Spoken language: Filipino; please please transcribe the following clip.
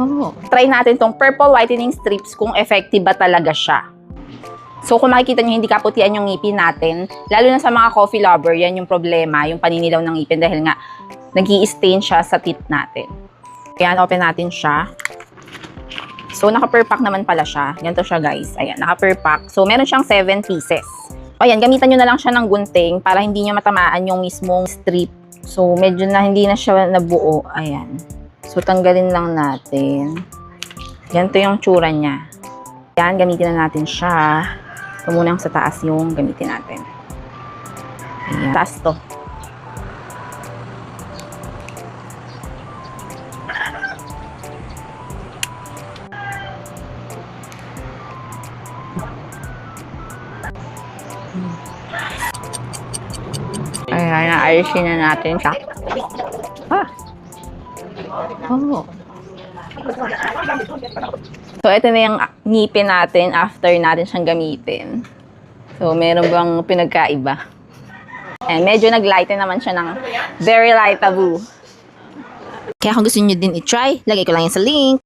Oh. Try natin tong purple whitening strips kung effective ba talaga siya. So kung makikita nyo, hindi kaputian yung ngipin natin, lalo na sa mga coffee lover, yan yung problema, yung paninilaw ng ngipin dahil nga nag-i-stain siya sa teeth natin. Ayan, open natin siya. So naka-per pack naman pala siya. Ganito siya guys. Ayan, naka-per pack. So meron siyang 7 pieces. Ayan, gamitan nyo na lang siya ng gunting para hindi nyo matamaan yung mismong strip. So medyo na hindi na siya nabuo. Ayan. So tanggalin lang natin. Ganito yung tsura niya. Ayan, gamitin na natin siya. Ito muna yung sa taas yung gamitin natin. Ayan. Taas to. Ayan, naayusin na natin siya. Oh. So, ito na yung ngipin natin after natin siyang gamitin. So, meron bang pinagkaiba? And medyo nag-lighten naman siya ng very lightable. Kaya kung gusto niyo din i-try, lagay ko lang yan sa link.